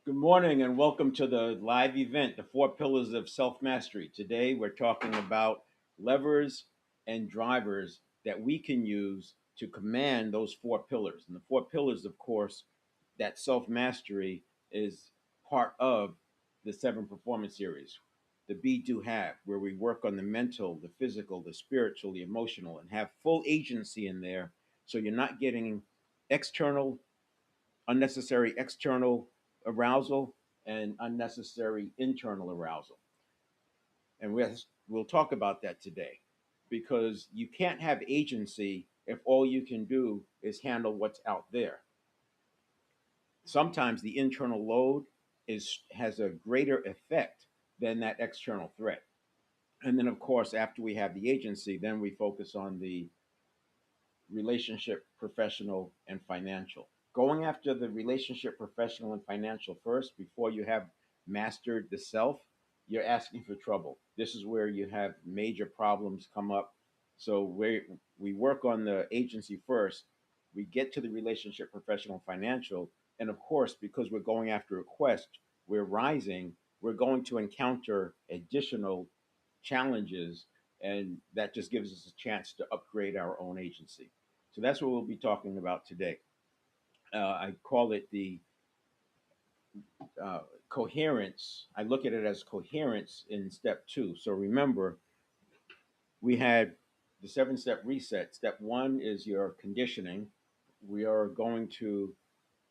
Good morning and welcome to the live event, The Four Pillars of Self Mastery. Today we're talking about levers and drivers that we can use to command those four pillars. And the four pillars, of course, that self mastery is part of the seven performance series, the Be Do Have, where we work on the mental, the physical, the spiritual, the emotional, and have full agency in there. So you're not getting external unnecessary external arousal and unnecessary internal arousal. And we'll talk about that today because you can't have agency if all you can do is handle what's out there. Sometimes the internal load has a greater effect than that external threat. And then, of course, after we have the agency, then we focus on the relationship, professional, and financial. Going after the relationship, professional, and financial first before you have mastered the self, you're asking for trouble. This is where you have major problems come up. So we work on the agency first, we get to the relationship, professional, financial, and of course, because we're going after a quest, we're rising, we're going to encounter additional challenges, and that just gives us a chance to upgrade our own agency. So that's what we'll be talking about today. I call it the uh, coherence. I look at it as coherence in step two. So remember, we had the seven-step reset. Step one is your conditioning. We are going to,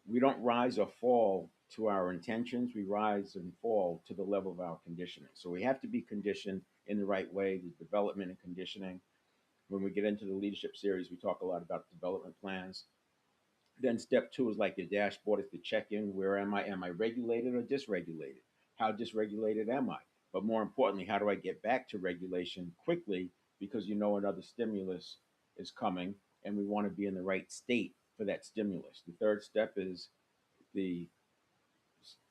we don't rise or fall to our intentions, we rise and fall to the level of our conditioning. So we have to be conditioned in the right way, the development and conditioning. When we get into the leadership series, we talk a lot about development plans. Then step two is like your dashboard is to check in. Where am I? Am I regulated or dysregulated? How dysregulated am I? But more importantly, how do I get back to regulation quickly? Because you know another stimulus is coming and we want to be in the right state for that stimulus. The third step is the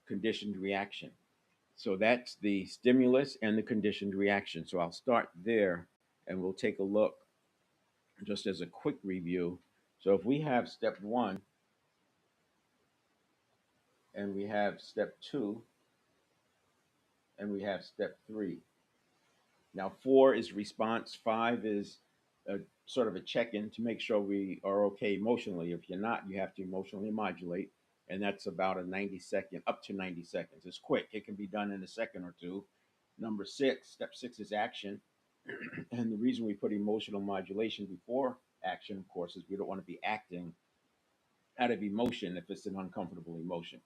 conditioned reaction. So that's the stimulus and the conditioned reaction. So I'll start there and we'll take a look just as a quick review. So if we have step one, and we have step two, and we have step three. Now, four is response, five is a sort of a check in to make sure we are okay emotionally. If you're not, you have to emotionally modulate, and that's about a 90-second, up to 90 seconds. It's quick, it can be done in a second or two. Number six, step six is action. And the reason we put emotional modulation before action, of course, is we don't want to be acting out of emotion if it's an uncomfortable emotion.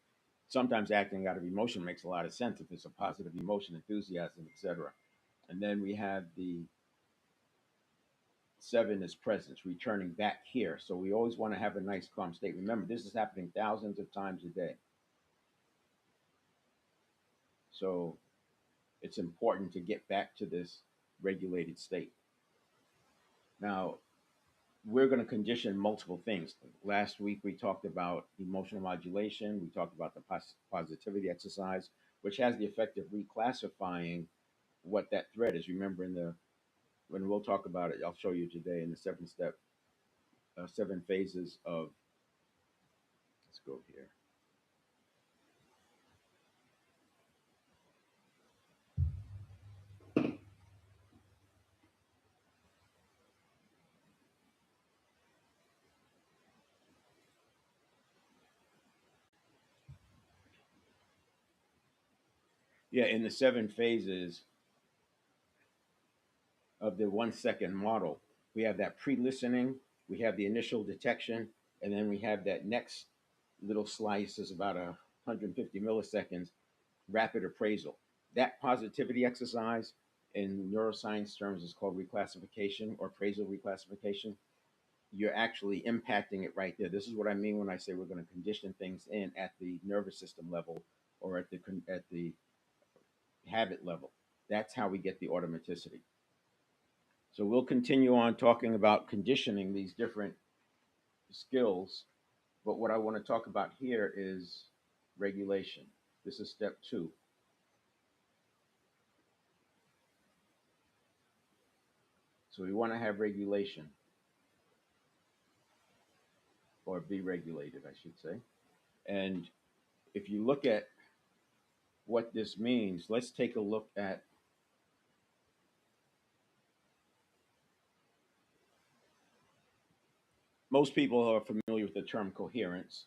Sometimes acting out of emotion makes a lot of sense if it's a positive emotion, enthusiasm, etc. And then we have the seven is presence, returning back here. So we always want to have a nice calm state. Remember, this is happening thousands of times a day. So it's important to get back to this regulated state. Now, we're going to condition multiple things. Last week we talked about emotional modulation. We talked about the positivity exercise, which has the effect of reclassifying what that threat is. Remember, in the when we'll talk about it, I'll show you today in the seven phases of. Let's go here. Yeah, in the seven phases of the 1 second model, we have that pre-listening, we have the initial detection, and then we have that next little slice is about 150 milliseconds rapid appraisal. That positivity exercise in neuroscience terms is called reclassification or appraisal reclassification. You're actually impacting it right there. This is what I mean when I say we're going to condition things in at the nervous system level or at the habit level. That's how we get the automaticity. So we'll continue on talking about conditioning these different skills, but what I want to talk about here is regulation. This is step two. So we want to have regulation or be regulated, I should say. And if you look at what this means, let's take a look at most people who are familiar with the term coherence.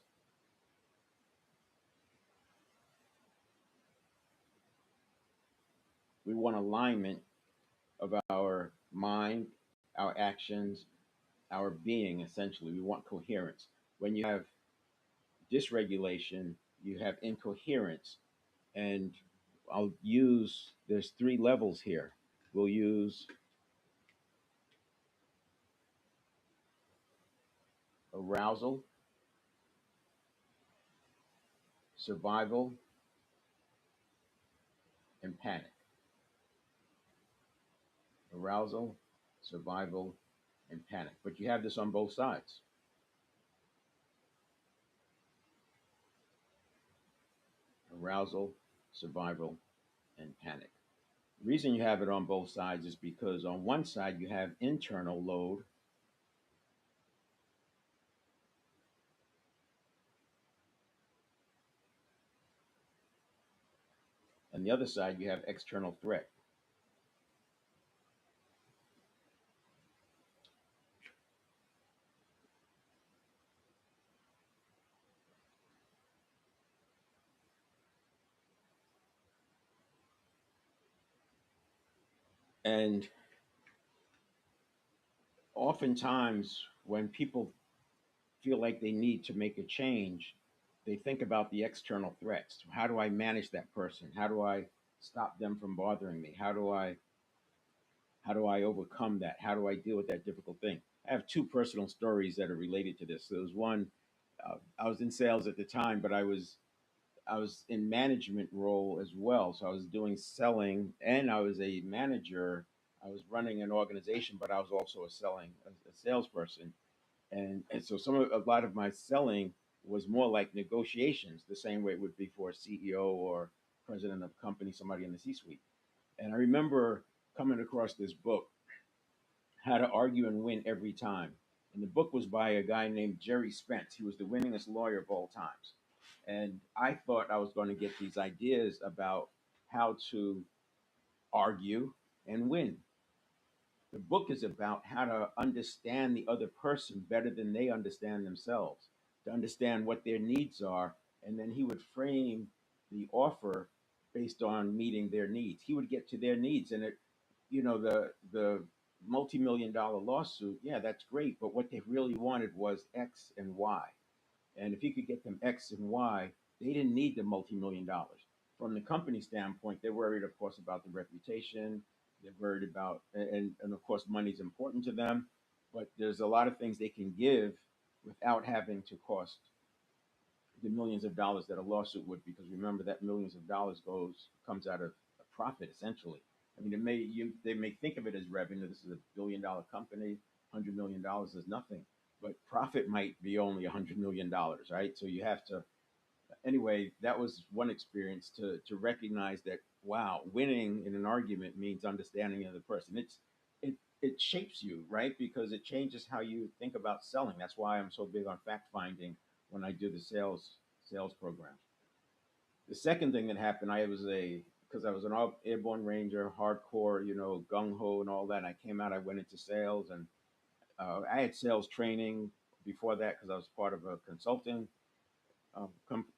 We want alignment of our mind, our actions, our being, essentially. We want coherence. When you have dysregulation, you have incoherence. And there's three levels here. We'll use arousal, survival, and panic. Arousal, survival, and panic. But you have this on both sides. Arousal, survival, and panic. The reason you have it on both sides is because on one side you have internal load, and the other side you have external threat. And oftentimes, when people feel like they need to make a change, they think about the external threats. How do I manage that person? How do I stop them from bothering me? How do I overcome that? How do I deal with that difficult thing? I have two personal stories that are related to this. There was one, I was in sales at the time, but I was in management role as well. So I was doing selling, and I was a manager. I was running an organization, but I was also a salesperson. And so a lot of my selling was more like negotiations, the same way it would be for a CEO or president of a company, somebody in the C-suite. And I remember coming across this book, How to Argue and Win Every Time. And the book was by a guy named Jerry Spence. He was the winningest lawyer of all times. And I thought I was going to get these ideas about how to argue and win. The book is about how to understand the other person better than they understand themselves, to understand what their needs are, and then he would frame the offer based on meeting their needs. He would get to their needs, and the multi-million dollar lawsuit, yeah, that's great, but what they really wanted was X and Y. And if he could get them X and Y, they didn't need the multi-million dollars. From the company standpoint, they're worried, of course, about the reputation. They're worried about, and of course, money's important to them. But there's a lot of things they can give without having to cost the millions of dollars that a lawsuit would, because remember that millions of dollars comes out of a profit essentially. I mean, they may think of it as revenue. This is a $1 billion company. $100 million is nothing, but profit might be only $100 million, right? So you have to. Anyway, that was one experience to recognize that, wow, winning in an argument means understanding the other person. It shapes you, right? Because it changes how you think about selling. That's why I'm so big on fact finding when I do the sales program. The second thing that happened, because I was an airborne ranger, hardcore, gung ho and all that. I came out, I went into sales, and I had sales training before that because I was part of a consulting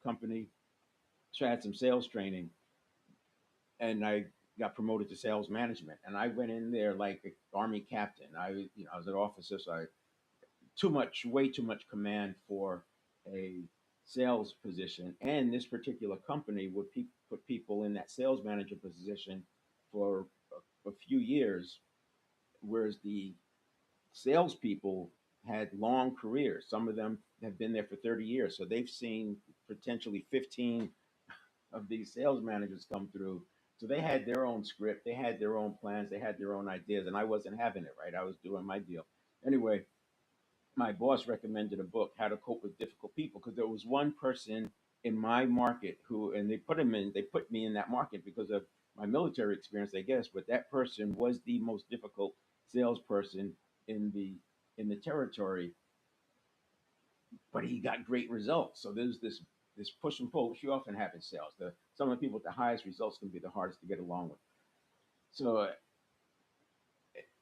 company. So I had some sales training, and I got promoted to sales management. And I went in there like an army captain. I was an officer, so I way too much command for a sales position. And this particular company would put people in that sales manager position for a few years, whereas the salespeople had long careers. Some of them have been there for 30 years, so they've seen potentially 15 of these sales managers come through. So they had their own script, they had their own plans, they had their own ideas, and I wasn't having it, right. I was doing my deal. Anyway, my boss recommended a book, How to Cope with Difficult People, because there was one person in my market and they put me in that market because of my military experience, I guess, but that person was the most difficult salesperson in the territory, but he got great results. So there's this push and pull, which you often have in sales. some of the people with the highest results can be the hardest to get along with. So,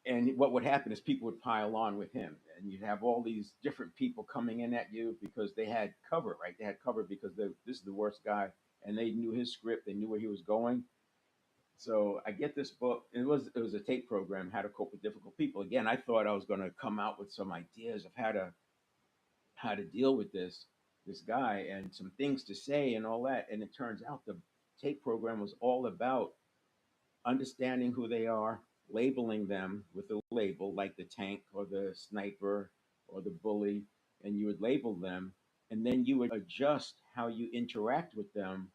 and what would happen is people would pile on with him, and you'd have all these different people coming in at you because they had cover, right? They had cover because this is the worst guy, and they knew his script, they knew where he was going. So I get this book. It was a tape program, How to Cope with Difficult People. Again, I thought I was going to come out with some ideas of how to deal with this guy and some things to say and all that. And it turns out the tape program was all about understanding who they are, labeling them with a label like the tank or the sniper or the bully, and you would label them, and then you would adjust how you interact with them.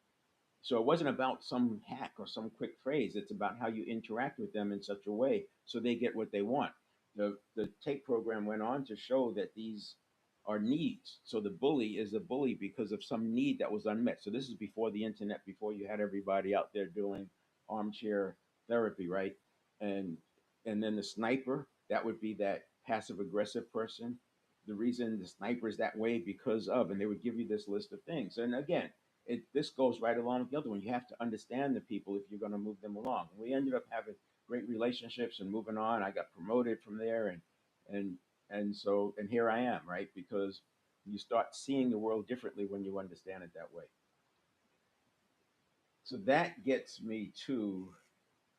So it wasn't about some hack or some quick phrase. It's about how you interact with them in such a way so they get what they want. The tape program went on to show that these are needs. So the bully is a bully because of some need that was unmet. So this is before the internet, before you had everybody out there doing armchair therapy, right? And and then the sniper, that would be that passive aggressive person. The reason the sniper is that way because of, and they would give you this list of things. And again, this goes right along with the other one. You have to understand the people if you're going to move them along. We ended up having great relationships and moving on. I got promoted from there, and and here I am, right? Because you start seeing the world differently when you understand it that way. So that gets me to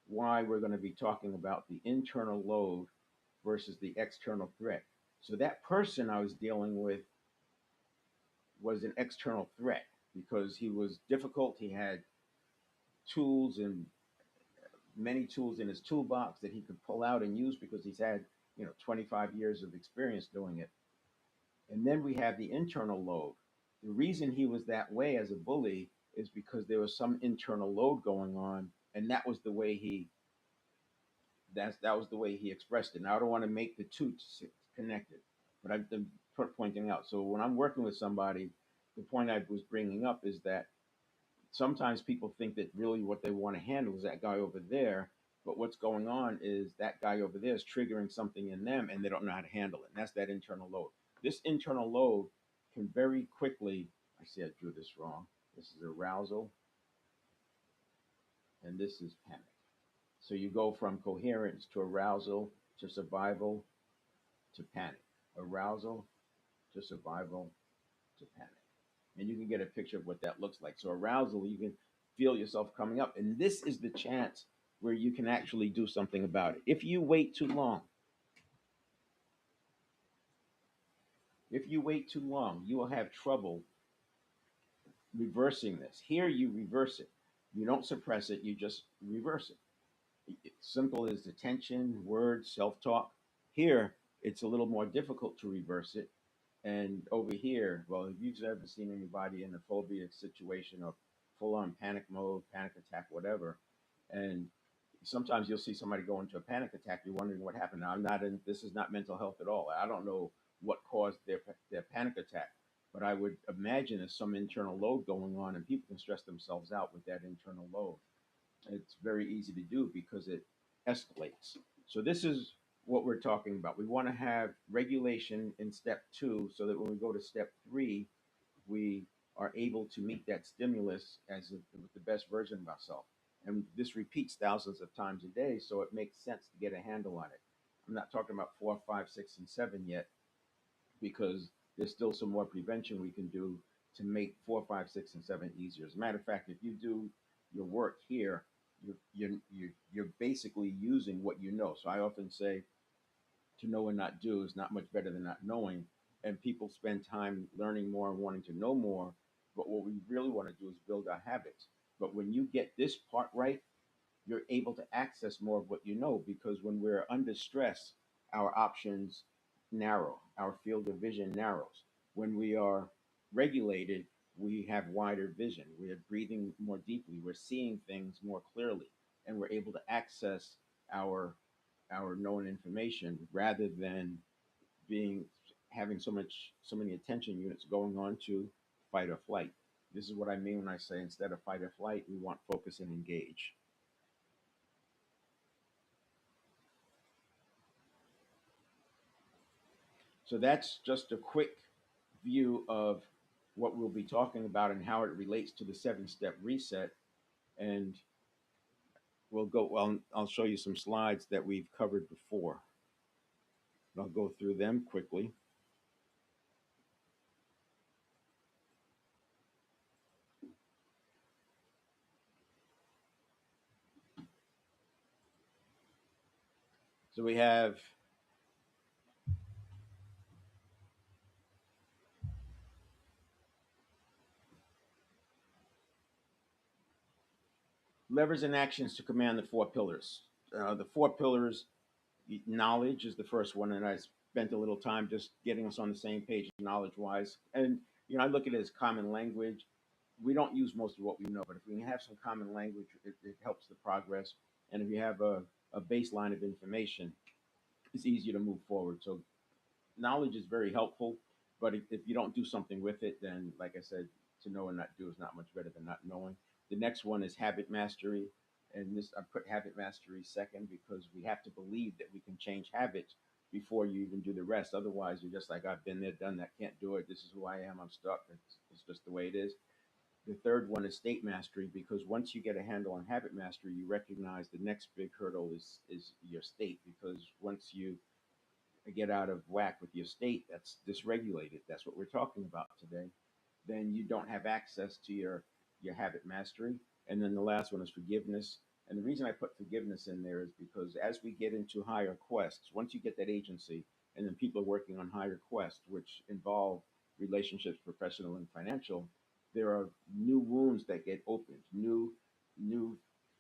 why we're going to be talking about the internal load versus the external threat. So that person I was dealing with was an external threat because he was difficult. He had tools and many tools in his toolbox that he could pull out and use because he's had 25 years of experience doing it. And then we have the internal load. The reason he was that way as a bully is because there was some internal load going on, and that was the way he expressed it. Now I don't want to make the two connected, but I've been pointing out. So when I'm working with somebody, the point I was bringing up is that sometimes people think that really what they want to handle is that guy over there. But what's going on is that guy over there is triggering something in them and they don't know how to handle it. And that's that internal load. This internal load can very quickly, I see I drew this wrong. This is arousal and this is panic. So you go from coherence to arousal to survival to panic. Arousal to survival to panic. And you can get a picture of what that looks like. So arousal, you can feel yourself coming up, and this is the chance where you can actually do something about it. If you wait too long, you will have trouble reversing this. Here, you reverse it. You don't suppress it. You just reverse it. It's simple as attention, words, self-talk. Here, it's a little more difficult to reverse it. And over here, well, if you've ever seen anybody in a phobia situation or full on panic mode, panic attack, whatever, and sometimes you'll see somebody go into a panic attack, you're wondering what happened. Now, this is not mental health at all. I don't know what caused their panic attack, but I would imagine there's some internal load going on, and people can stress themselves out with that internal load. It's very easy to do because it escalates. So this is what we're talking about. We want to have regulation in step two so that when we go to step three, we are able to meet that stimulus with the best version of ourselves. And this repeats thousands of times a day, so it makes sense to get a handle on it. I'm not talking about four, five, six, and seven yet because there's still some more prevention we can do to make four, five, six, and seven easier. As a matter of fact, if you do your work here, you're basically using what you know. So I often say to know and not do is not much better than not knowing. And people spend time learning more and wanting to know more. But what we really want to do is build our habits. But when you get this part right, you're able to access more of what you know because when we're under stress, our options narrow, our field of vision narrows. When we are regulated, we have wider vision. We are breathing more deeply, we're seeing things more clearly, and we're able to access our our known information rather than being having so many attention units going on to fight or flight. This is what I mean when I say instead of fight or flight, we want focus and engage. So that's just a quick view of what we'll be talking about and how it relates to the seven step reset. And we'll go. Well, I'll show you some slides that we've covered before. I'll go through them quickly. So we have levers and actions to command the four pillars. The four pillars, knowledge is the first one, and I spent a little time just getting us on the same page knowledge wise. And I look at it as common language. We don't use most of what we know, but if we can have some common language, it helps the progress. And if you have a baseline of information, it's easier to move forward. So knowledge is very helpful, but if you don't do something with it, then like I said, to know and not do is not much better than not knowing. The next one is habit mastery, and this I put habit mastery second because we have to believe that we can change habits before you even do the rest. Otherwise, you're just like, I've been there, done that, can't do it. This is who I am. I'm stuck. It's just the way it is. The third one is state mastery because once you get a handle on habit mastery, you recognize the next big hurdle is your state because once you get out of whack with your state that's dysregulated, that's what we're talking about today, then you don't have access to your habit mastery. And then the last one is forgiveness. And the reason I put forgiveness in there is because as we get into higher quests, once you get that agency, and then people are working on higher quests, which involve relationships, professional and financial, there are new wounds that get opened, new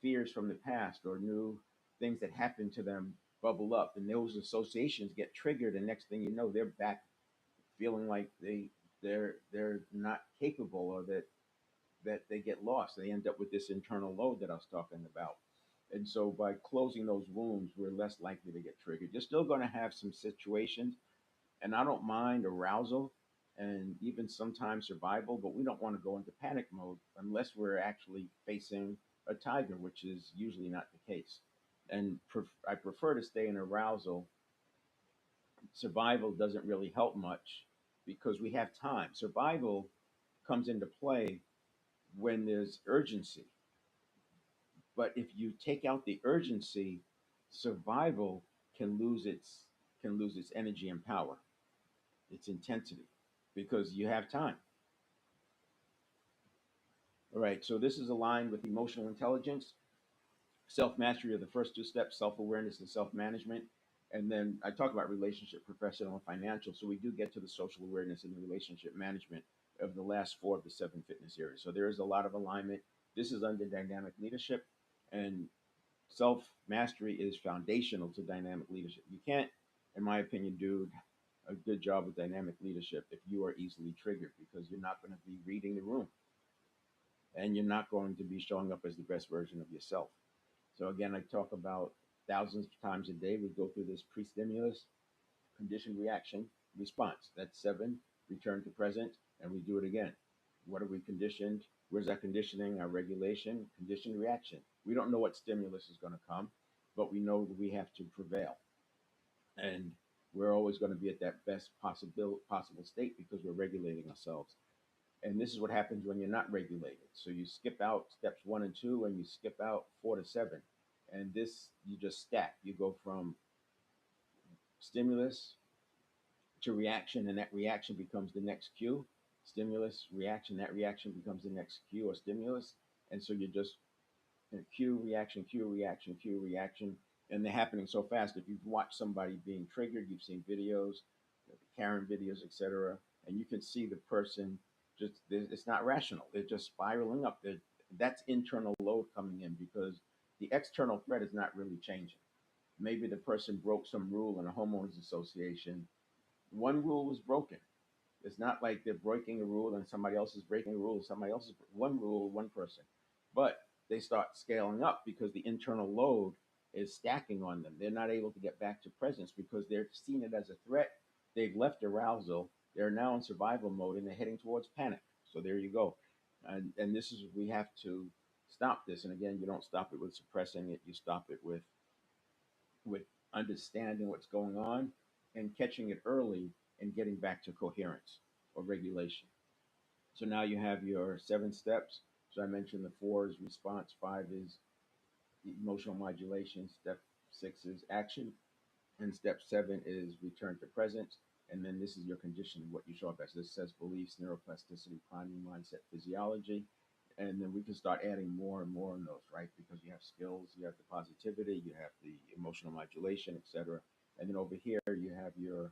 fears from the past or new things that happen to them bubble up, and those associations get triggered, and next thing you know, they're back feeling like they're not capable, or that they get lost. They end up with this internal load that I was talking about. And so by closing those wounds, we're less likely to get triggered. You're still going to have some situations, and I don't mind arousal and even sometimes survival, but we don't want to go into panic mode unless we're actually facing a tiger, which is usually not the case. And I prefer to stay in arousal. Survival doesn't really help much because we have time. Survival comes into play when there's urgency. But if you take out the urgency, survival can lose its energy and power, its intensity, because you have time. All right, so this is aligned with emotional intelligence. Self mastery are the first two steps: self awareness and self management. And then I talk about relationship, professional, and financial. So we do get to the social awareness and the relationship management of the last four of the seven fitness areas. So there is a lot of alignment. This is under dynamic leadership, and self mastery is foundational to dynamic leadership. You can't, in my opinion, do a good job with dynamic leadership if you are easily triggered because you're not going to be reading the room and you're not going to be showing up as the best version of yourself. So again, I talk about thousands of times a day. We go through this pre-stimulus, conditioned reaction, response. That's seven, return to present, and we do it again. What are we conditioned? Where's that conditioning? Our regulation, conditioned reaction. We don't know what stimulus is going to come, but we know we have to prevail. And we're always going to be at that best possible state because we're regulating ourselves. And this is what happens when you're not regulated. So you skip out steps one and two, and you skip out four to seven. And this, you just stack. You go from stimulus to reaction, and that reaction becomes the next cue. Stimulus, reaction, that reaction becomes the next cue or stimulus. And so you're just cue, reaction, cue, reaction, cue, reaction. And they're happening so fast. If you've watched somebody being triggered, you've seen videos, the Karen videos, etc., and you can see the person just, it's not rational. They're just spiraling up. That's internal load coming in because the external threat is not really changing. Maybe the person broke some rule in a homeowners association. One rule was broken. It's not like they're breaking a rule and somebody else is breaking a rule and somebody else is one rule, one person. But they start scaling up because the internal load is stacking on them. They're not able to get back to presence because they're seeing it as a threat. They've left arousal. They're now in survival mode and they're heading towards panic. So there you go. And this is, we have to stop this. And again, you don't stop it with suppressing it. You stop it with understanding what's going on and catching it early and getting back to coherence or regulation. So now you have your seven steps. So I mentioned the four is response, five is emotional modulation, step six is action, and step seven is return to present. And then this is your conditioning, what you show up as. This says beliefs, neuroplasticity, priming, mindset, physiology. And then we can start adding more and more in those, right? Because you have skills, you have the positivity, you have the emotional modulation, etc. And then over here you have your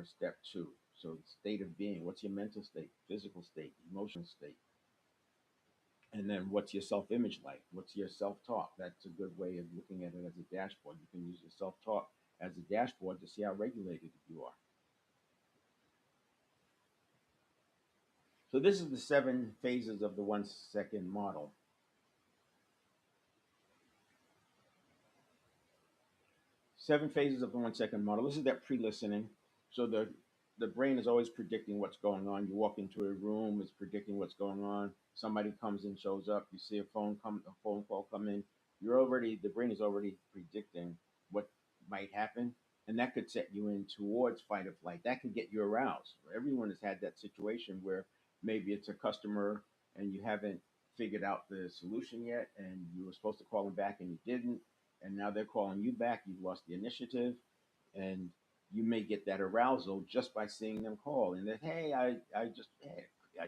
step two. So state of being, what's your mental state, physical state, emotional state, and then what's your self image like? What's your self talk? That's a good way of looking at it as a dashboard. You can use your self talk as a dashboard to see how regulated you are. So, this is the 7 phases of the 1 second model. 7 phases of the 1 second model. This is that pre-listening. So the brain is always predicting what's going on. You walk into a room, it's predicting what's going on. Somebody comes in, shows up. You see a phone call come in. The brain is already predicting what might happen, and that could set you in towards fight or flight. That could get you aroused. Everyone has had that situation where maybe it's a customer and you haven't figured out the solution yet, and you were supposed to call them back and you didn't, and now they're calling you back. You've lost the initiative, and you may get that arousal just by seeing them call and that, hey, I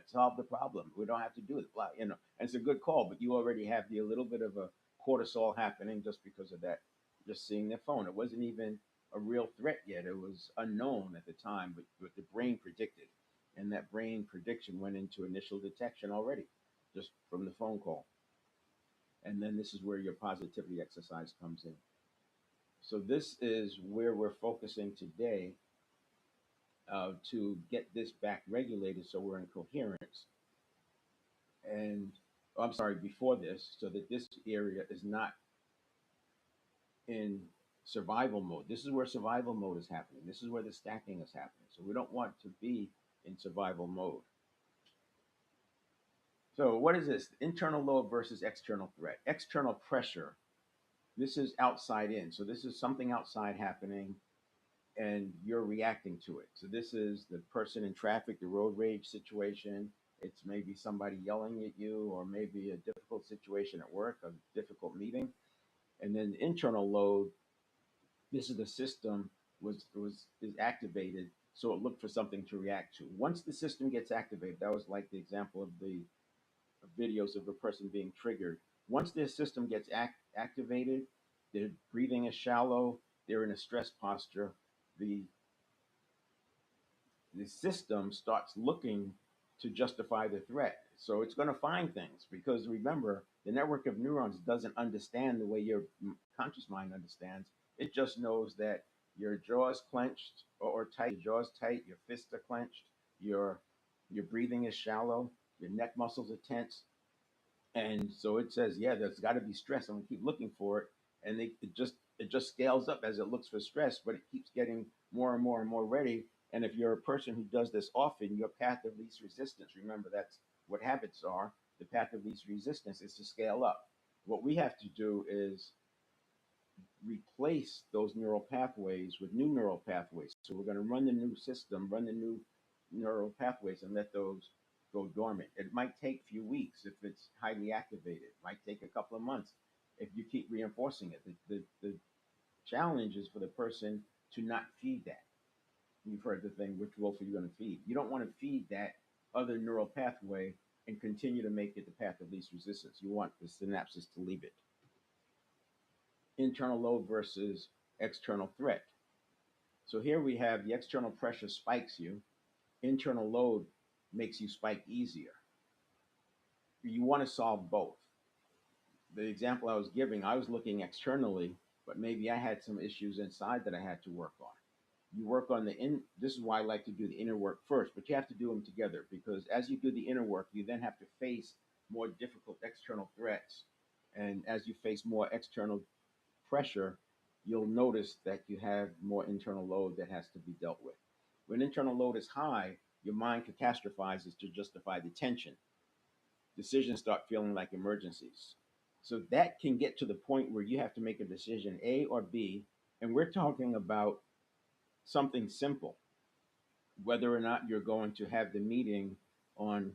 solved the problem. We don't have to do it, blah, And it's a good call, but you already have the a little bit of a cortisol happening just because of that. Just seeing their phone, it wasn't even a real threat yet. It was unknown at the time, but the brain predicted, and that brain prediction went into initial detection already, just from the phone call. And then this is where your positivity exercise comes in. So this is where we're focusing today, to get this back regulated so we're in coherence. And I'm sorry, before this, so that this area is not in survival mode. This is where survival mode is happening. This is where the stacking is happening. So we don't want to be in survival mode. So what is this? Internal load versus external threat. External pressure. This is outside in. So this is something outside happening and you're reacting to it. So this is the person in traffic, the road rage situation. It's maybe somebody yelling at you, or maybe a difficult situation at work, a difficult meeting. And then the internal load, this is the system was is activated, so it looked for something to react to. Once the system gets activated, that was like the example of the videos of a person being triggered. Once their system gets activated, their breathing is shallow, they're in a stress posture. The the system starts looking to justify the threat. So it's going to find things because remember, the network of neurons doesn't understand the way your conscious mind understands. It just knows that your jaw's clenched or tight, your jaw's tight, your fists are clenched, your breathing is shallow, your neck muscles are tense, and so it says, yeah, there's got to be stress. I'm gonna keep looking for it, and it just scales up as it looks for stress, but it keeps getting more and more and more ready. And if you're a person who does this often, your path of least resistance. Remember, that's what habits are. The path of least resistance is to scale up. What we have to do is replace those neural pathways with new neural pathways. So we're going to run the new system, run the new neural pathways, and let those go dormant. It might take a few weeks if it's highly activated. It might take a couple of months if you keep reinforcing it. The challenge is for the person to not feed that. You've heard the thing, which wolf are you going to feed? You don't want to feed that other neural pathway and continue to make it the path of least resistance. You want the synapses to leave it. Internal load versus external threat. So here we have the external pressure spikes you, internal load makes you spike easier. You want to solve both. The example I was giving, I was looking externally, but maybe I had some issues inside that I had to work on. You work on this is why I like to do the inner work first, but you have to do them together because as you do the inner work, you then have to face more difficult external threats. And as you face more external pressure, you'll notice that you have more internal load that has to be dealt with. When internal load is high, your mind catastrophizes to justify the tension. Decisions start feeling like emergencies. So that can get to the point where you have to make a decision, A or B. And we're talking about something simple, whether or not you're going to have the meeting on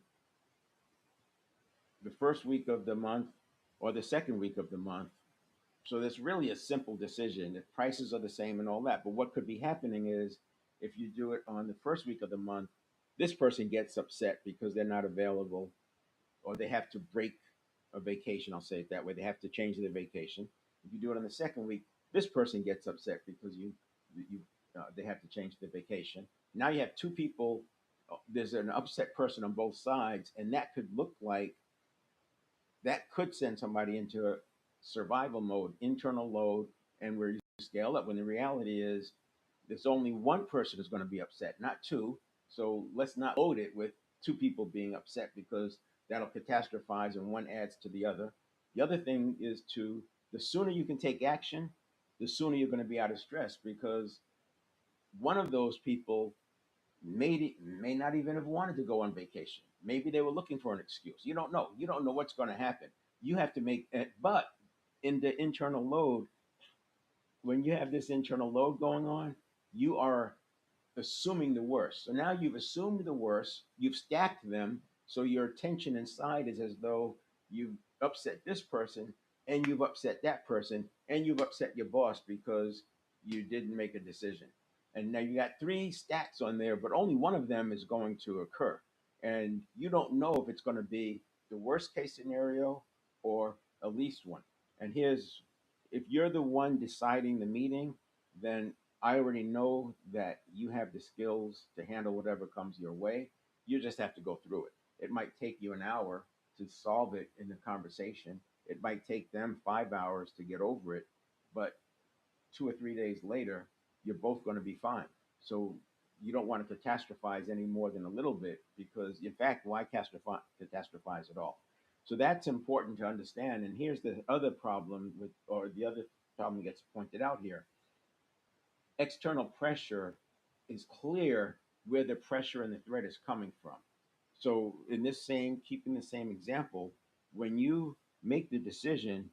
the first week of the month or the second week of the month. So that's really a simple decision. If prices are the same and all that, but what could be happening is if you do it on the first week of the month, this person gets upset because they're not available or they have to break a vacation. I'll say it that way. They have to change their vacation. If you do it on the second week, this person gets upset because you they have to change their vacation. Now you have two people. There's an upset person on both sides, and that could look like that could send somebody into a survival mode, internal load, and where you scale up. When the reality is, there's only one person who's going to be upset, not two. So let's not load it with two people being upset because that'll catastrophize and one adds to the other. The other thing is to the sooner you can take action, the sooner you're going to be out of stress because one of those people may not even have wanted to go on vacation. Maybe they were looking for an excuse. You don't know. You don't know what's going to happen. You have to make it. But in the internal load, when you have this internal load going on, you are assuming the worst. So now you've assumed the worst, you've stacked them, so your tension inside is as though you've upset this person and you've upset that person and you've upset your boss because you didn't make a decision. And now you got three stacks on there, but only one of them is going to occur. And you don't know if it's going to be the worst case scenario or a least one. And here's if you're the one deciding the meeting, then I already know that you have the skills to handle whatever comes your way. You just have to go through it. It might take you an hour to solve it in the conversation. It might take them 5 hours to get over it, but 2 or 3 days later, you're both going to be fine. So you don't want to catastrophize any more than a little bit because, in fact, why catastrophize at all? So that's important to understand. And here's the other problem with, or the other problem that gets pointed out here external pressure is clear where the pressure and the threat is coming from. So in this same, keeping the same example, when you make the decision,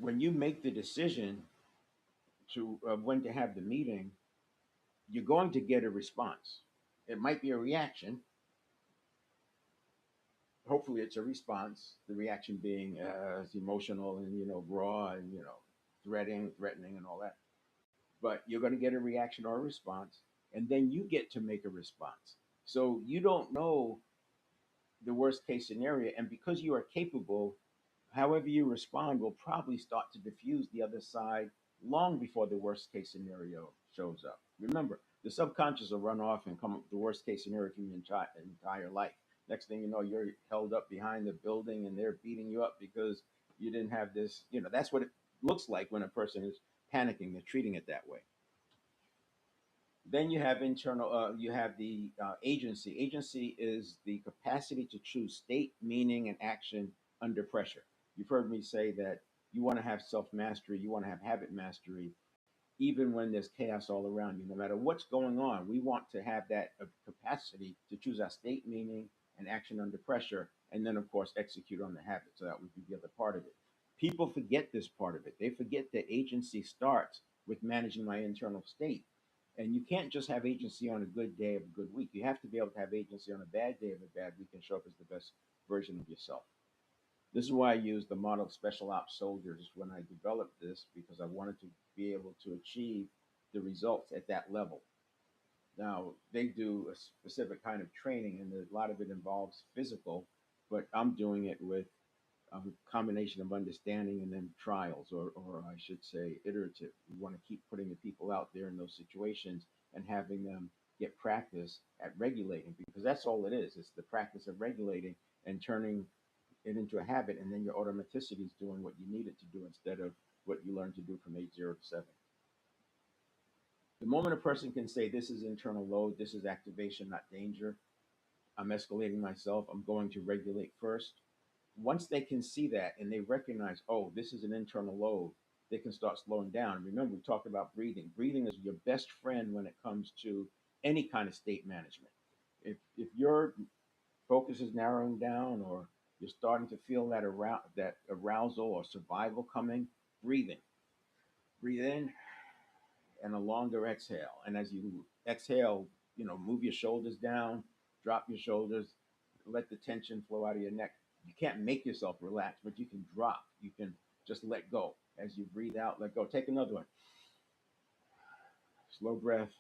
when you make the decision to when to have the meeting, you're going to get a response. It might be a reaction. Hopefully, it's a response. The reaction being emotional and raw and threatening, and all that. But you're going to get a reaction or a response, and then you get to make a response. So you don't know the worst case scenario, and because you are capable, however you respond will probably start to diffuse the other side long before the worst case scenario shows up. Remember, the subconscious will run off and come up with the worst case scenario for your entire life. Next thing you know, you're held up behind the building and they're beating you up because you didn't have this. That's what it looks like when a person is panicking. They're treating it that way. Then you have the agency. Agency is the capacity to choose state, meaning, and action under pressure. You've heard me say that you want to have self mastery, you want to have habit mastery, even when there's chaos all around you. No matter what's going on, we want to have that capacity to choose our state, meaning, and action under pressure, and then, of course, execute on the habit. So that would be the other part of it. People forget this part of it. They forget that agency starts with managing my internal state. And you can't just have agency on a good day of a good week. You have to be able to have agency on a bad day of a bad week and show up as the best version of yourself. This is why I use the model of special ops soldiers when I developed this because I wanted to be able to achieve the results at that level. Now, they do a specific kind of training, and a lot of it involves physical, but I'm doing it with a combination of understanding and then trials, or I should say, iterative. We want to keep putting the people out there in those situations and having them get practice at regulating because that's all it is. It's the practice of regulating and turning it into a habit, and then your automaticity is doing what you need it to do instead of what you learned to do from age 0 to 7. The moment a person can say, this is internal load, this is activation, not danger, I'm escalating myself, I'm going to regulate first. Once they can see that and they recognize, oh, this is an internal load, they can start slowing down. Remember, we talked about breathing. Breathing is your best friend when it comes to any kind of state management. If your focus is narrowing down or you're starting to feel that arousal or survival coming, breathing. Breathe in and a longer exhale. And as you exhale, Move your shoulders down, drop your shoulders, let the tension flow out of your neck. You can't make yourself relax, but you can drop. You can just let go as you breathe out. Let go. Take another one. Slow breath.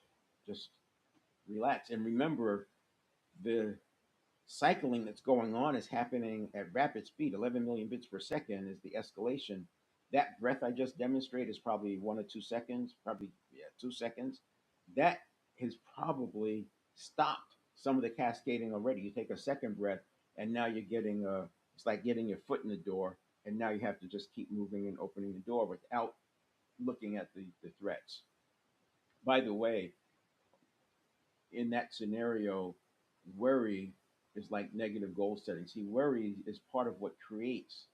Just relax and remember the cycling that's going on is happening at rapid speed. 11 million bits per second is the escalation. That breath I just demonstrated is probably 1 or 2 seconds, probably, yeah, 2 seconds. That has probably stopped some of the cascading already. You take a second breath, and now you're getting it's like getting your foot in the door, and now you have to just keep moving and opening the door without looking at the threats. By the way, in that scenario, worry is like negative goal setting. See, worry is part of what creates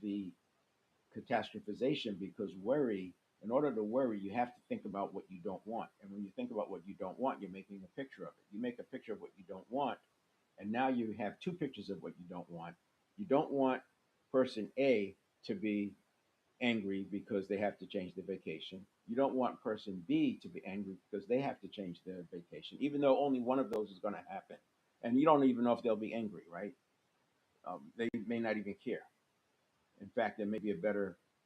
the catastrophization because worry, in order to worry, you have to think about what you don't want. And when you think about what you don't want, you're making a picture of it. You make a picture of what you don't want, and now you have two pictures of what you don't want. You don't want person A to be angry because they have to change their vacation. You don't want person B to be angry because they have to change their vacation, even though only one of those is going to happen. And you don't even know if they'll be angry, right? They may not even care. In fact, there may be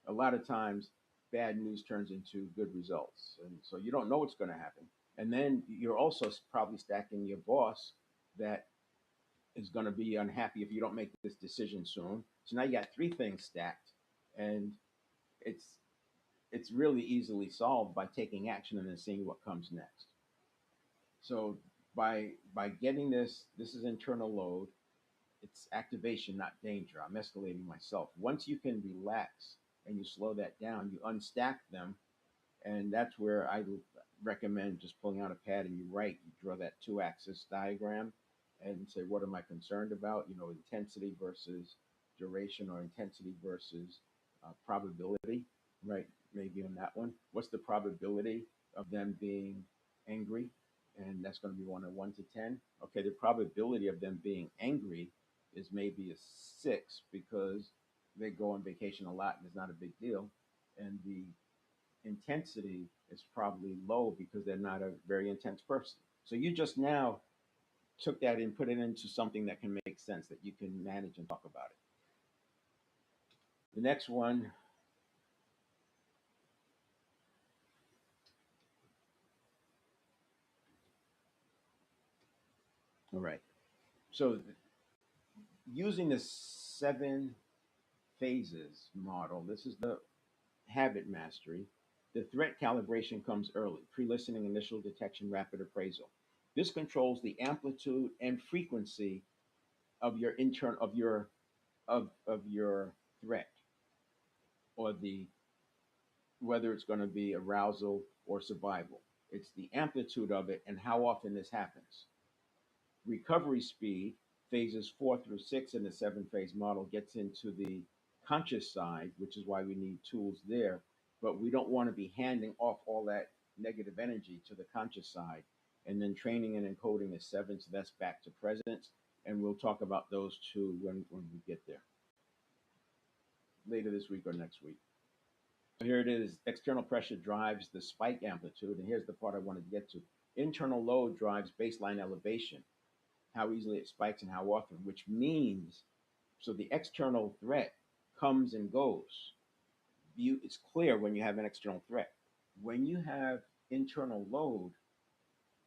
a lot of times, bad news turns into good results. And so you don't know what's going to happen. And then you're also probably stacking your boss that is going to be unhappy if you don't make this decision soon. So now you got three things stacked. And it's it's really easily solved by taking action and then seeing what comes next. So by getting this is internal load. It's activation, not danger. I'm escalating myself. Once you can relax and you slow that down, you unstack them, and that's where I recommend just pulling out a pad and you write. You draw that two-axis diagram and say, what am I concerned about? Intensity versus duration, or intensity versus probability, right? Maybe on that one. What's the probability of them being angry? And that's going to be 1 to 10. Okay, the probability of them being angry is maybe a 6 because they go on vacation a lot and it's not a big deal. And the intensity is probably low because they're not a very intense person. So you just now took that and put it into something that can make sense, that you can manage and talk about it. The next one, all right. So using the 7 phases model, this is the habit mastery. The threat calibration comes early: pre-listening, initial detection, rapid appraisal. This controls the amplitude and frequency of your of your threat, or the whether it's going to be arousal or survival. It's the amplitude of it and how often this happens. Recovery speed, phases 4 through 6 in the 7 phase model, gets into the conscious side, which is why we need tools there. But we don't want to be handing off all that negative energy to the conscious side. And then training and encoding is 7, so that's back to presence. And we'll talk about those two when we get there later this week or next week. Here it is. External pressure drives the spike amplitude. And here's the part I wanted to get to. Internal load drives baseline elevation, how easily it spikes and how often, which means, so the external threat comes and goes. It's clear when you have an external threat. When you have internal load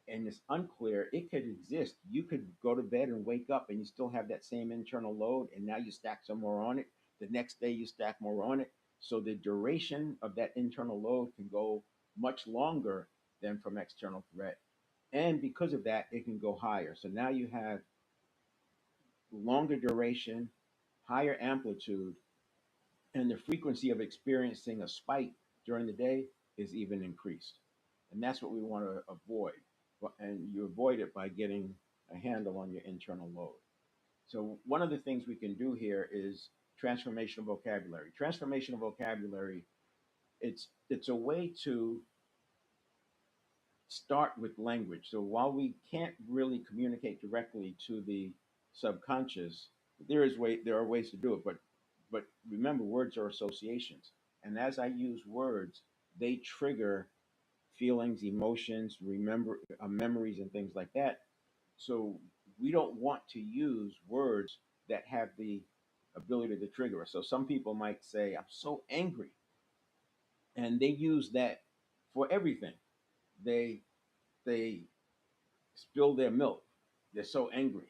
and it's unclear, it could exist. You could go to bed and wake up and you still have that same internal load, and now you stack some more on it. The next day you stack more on it. So the duration of that internal load can go much longer than from external threat. And because of that, it can go higher. So now you have longer duration, higher amplitude, and the frequency of experiencing a spike during the day is even increased. And that's what we want to avoid. And you avoid it by getting a handle on your internal load. So one of the things we can do here is transformational vocabulary. Transformational vocabulary, it's a way to start with language. So while we can't really communicate directly to the subconscious, there are ways to do it. But remember, words are associations, and as I use words, they trigger feelings, emotions, remember memories, and things like that. So we don't want to use words that have the ability to trigger us. So some people might say, "I'm so angry," and they use that for everything. They they spill their milk. They're so angry.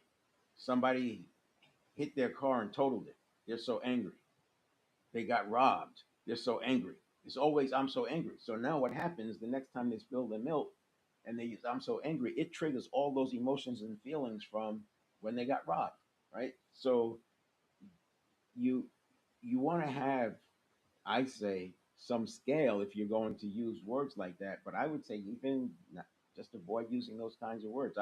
Somebody hit their car and totaled it. They're so angry. They got robbed. They're so angry. It's always "I'm so angry." So now what happens the next time they spill their milk and they use "I'm so angry," it triggers all those emotions and feelings from when they got robbed, right? So you you want to have, I say, some scale if you're going to use words like that. But I would say even not, just avoid using those kinds of words.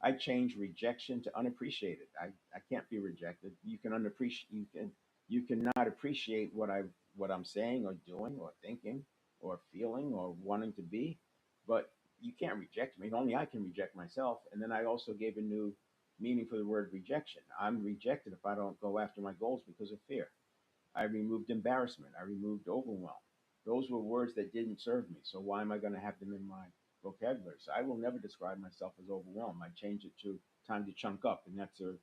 I change rejection to unappreciated. I can't be rejected. You can unappreciate. You cannot appreciate what I'm saying or doing or thinking or feeling or wanting to be, but you can't reject me. Only I can reject myself. And then I also gave a new meaning for the word rejection. I'm rejected if I don't go after my goals because of fear. I removed embarrassment. I removed overwhelm. Those were words that didn't serve me. So why am I going to have them in my vocabulary? So I will never describe myself as overwhelmed. I change it to time to chunk up. And that's a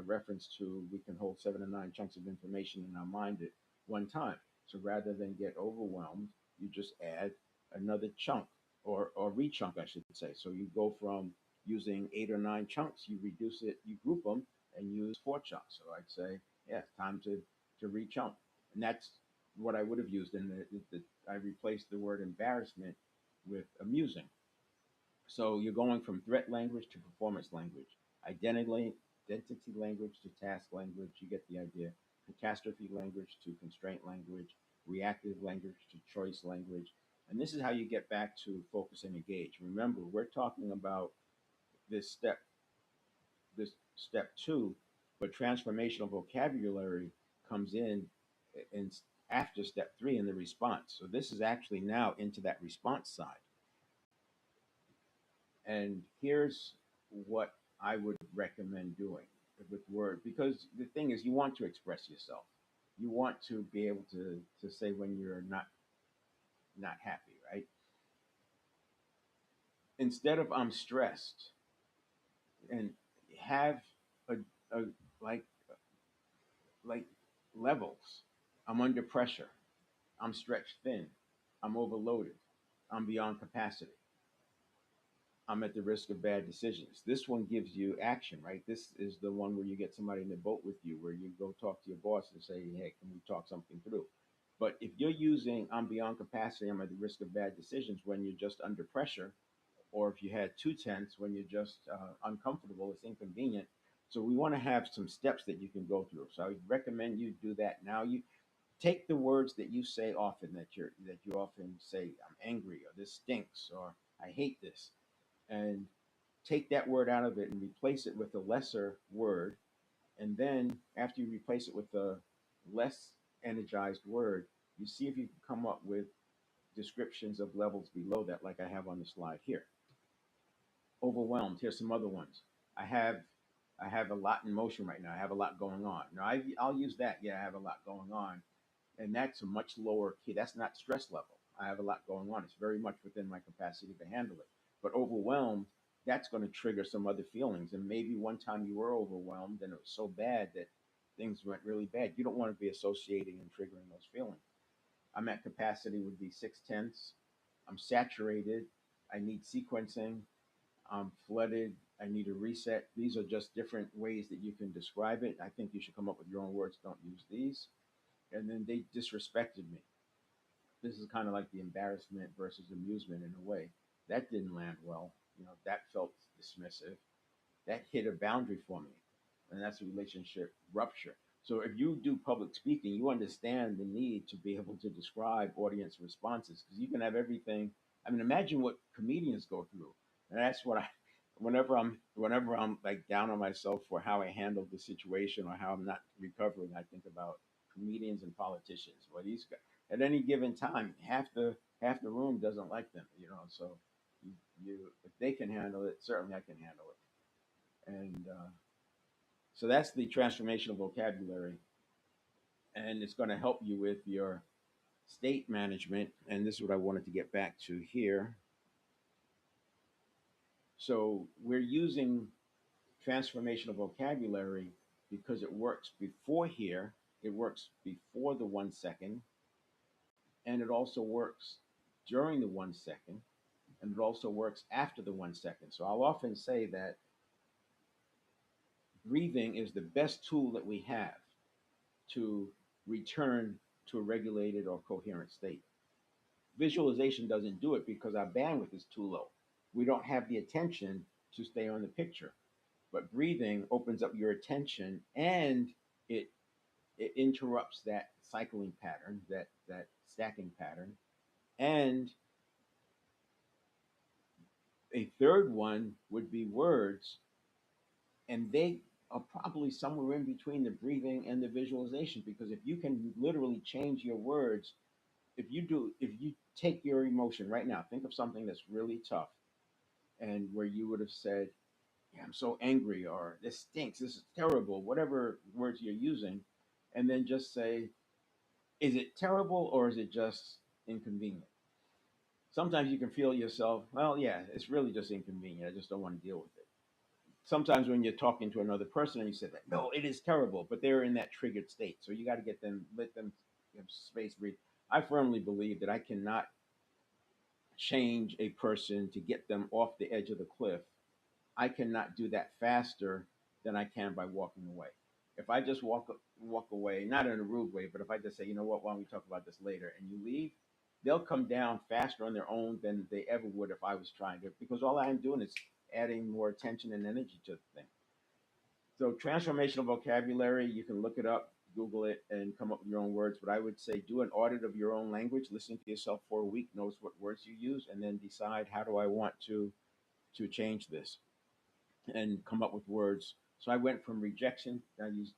reference to we can hold 7 to 9 chunks of information in our mind at one time. So rather than get overwhelmed, you just add another chunk or rechunk, I should say. So you go from using 8 or 9 chunks, you reduce it, you group them and use 4 chunks. So I'd say, yeah, it's time to rechunk. And that's what I would have used in I replaced the word embarrassment with amusing. So you're going from threat language to performance language, identity language to task language. You get the idea. Catastrophe language to constraint language, reactive language to choice language. And this is how you get back to focus and engage. Remember, we're talking about this step this step two, but transformational vocabulary comes in after step three in the response. So this is actually now into that response side. And here's what I would recommend doing with word, because the thing is, you want to express yourself. You want to be able to say when you're not happy, right? Instead of "I'm stressed," and have a, a like like levels. I'm under pressure. I'm stretched thin. I'm overloaded. I'm beyond capacity. I'm at the risk of bad decisions. This one gives you action, right? This is the one where you get somebody in the boat with you, where you go talk to your boss and say, "Hey, can we talk something through?" But if you're using "I'm beyond capacity," I'm at the risk of bad decisions when you're just under pressure, or if you had 2 tenths when you're just uncomfortable, it's inconvenient. So we want to have some steps that you can go through. So I would recommend you do that now. You take the words that you say often, that you often say, "I'm angry," or "this stinks," or "I hate this," and take that word out of it and replace it with a lesser word. And then after you replace it with a less energized word, you see if you can come up with descriptions of levels below that, like I have on the slide here. Overwhelmed. Here's some other ones. I have I have a lot in motion right now. I have a lot going on. Now I'll use that. Yeah, I have a lot going on, and that's a much lower key. That's not stress level. I have a lot going on. It's very much within my capacity to handle it. But overwhelmed, that's going to trigger some other feelings. And maybe one time you were overwhelmed and it was so bad that things went really bad. You don't want to be associating and triggering those feelings. I'm at capacity would be 6 tenths. I'm saturated. I need sequencing. I'm flooded. I need a reset. These are just different ways that you can describe it. I think you should come up with your own words. Don't use these. And then they disrespected me. This is kind of like the embarrassment versus amusement in a way. That didn't land well. That felt dismissive. That hit a boundary for me. And that's a relationship rupture. So if you do public speaking, you understand the need to be able to describe audience responses because you can have everything. I mean, imagine what comedians go through. And that's what whenever I'm like down on myself for how I handled the situation or how I'm not recovering, I think about comedians and politicians. Well, these guys at any given time, half the room doesn't like them. So you, you if they can handle it, certainly I can handle it. And so that's the transformational vocabulary, and it's going to help you with your state management. And this is what I wanted to get back to here. So we're using transformational vocabulary because it works before here, it works before the 1 second, and it also works during the 1 second, and it also works after the 1 second. So I'll often say that breathing is the best tool that we have to return to a regulated or coherent state. Visualization doesn't do it because our bandwidth is too low. We don't have the attention to stay on the picture. But breathing opens up your attention, and it it interrupts that cycling pattern, that stacking pattern. And a third one would be words, and they are probably somewhere in between the breathing and the visualization, because if you can literally change your words, if you take your emotion right now, think of something that's really tough, and where you would have said, yeah, I'm so angry, or this stinks, this is terrible, whatever words you're using, and then just say, is it terrible or is it just inconvenient? Sometimes you can feel yourself, well, yeah, it's really just inconvenient. I just don't want to deal with it. Sometimes when you're talking to another person and you say that, no, it is terrible, but they're in that triggered state. So you got to let them have space, breathe. I firmly believe that I cannot change a person to get them off the edge of the cliff. I cannot do that faster than I can by walking away. If I just walk away, not in a rude way, but if I just say, you know what, why don't we talk about this later, and you leave, they'll come down faster on their own than they ever would if I was trying to, because all I'm doing is adding more attention and energy to the thing. So transformational vocabulary, you can look it up, Google it, and come up with your own words. But I would say do an audit of your own language, listen to yourself for a week, notice what words you use, and then decide, how do I want to change this, and come up with words. So I went from rejection, I used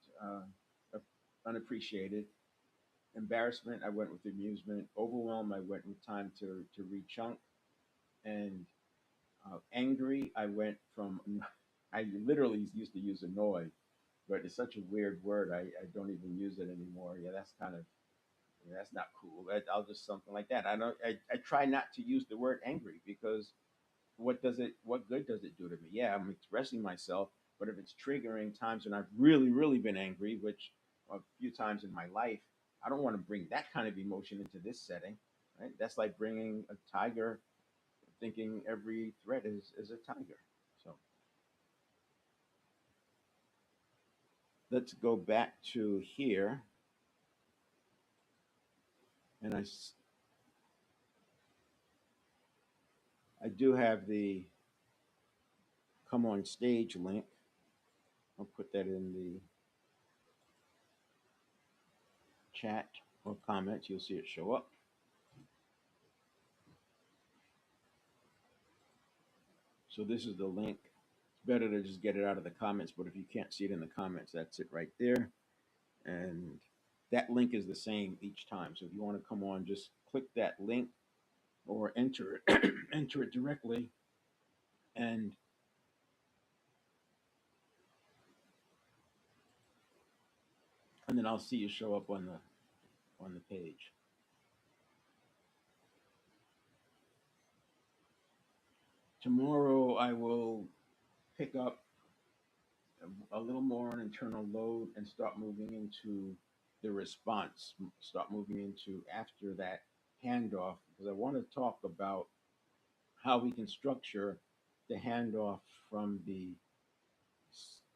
unappreciated; embarrassment, I went with amusement; overwhelm, I went with time to rechunk; and angry, I went from I literally used to use annoyed, but it's such a weird word. I don't even use it anymore. Yeah, that's kind of, yeah, that's not cool. I'll just something like that. I don't. I try not to use the word angry, because what good does it do to me? Yeah, I'm expressing myself, but if it's triggering times when I've really been angry, which a few times in my life, I don't want to bring that kind of emotion into this setting. Right? That's like bringing a tiger, thinking every threat is a tiger. So let's go back to here, and I do have the come on stage link. I'll put that in the chat or comments. You'll see it show up. So this is the link. It's better to just get it out of the comments, but if you can't see it in the comments, that's it right there. And that link is the same each time. So if you want to come on, just click that link or enter it, enter it directly, and then I'll see you show up on the page. Tomorrow I will pick up a little more on internal load and start moving into the response, start moving into after that handoff, because I want to talk about how we can structure the handoff from the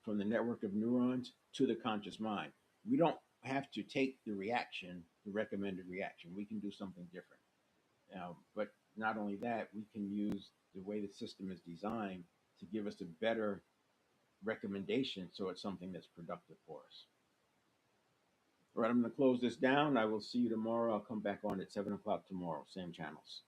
from the network of neurons to the conscious mind. We don't have to take the reaction, the recommended reaction. We can do something different. But not only that, we can use the way the system is designed to give us a better recommendation, so it's something that's productive for us. All right, I'm going to close this down. I will see you tomorrow. I'll come back on at 7 o'clock tomorrow, same channels.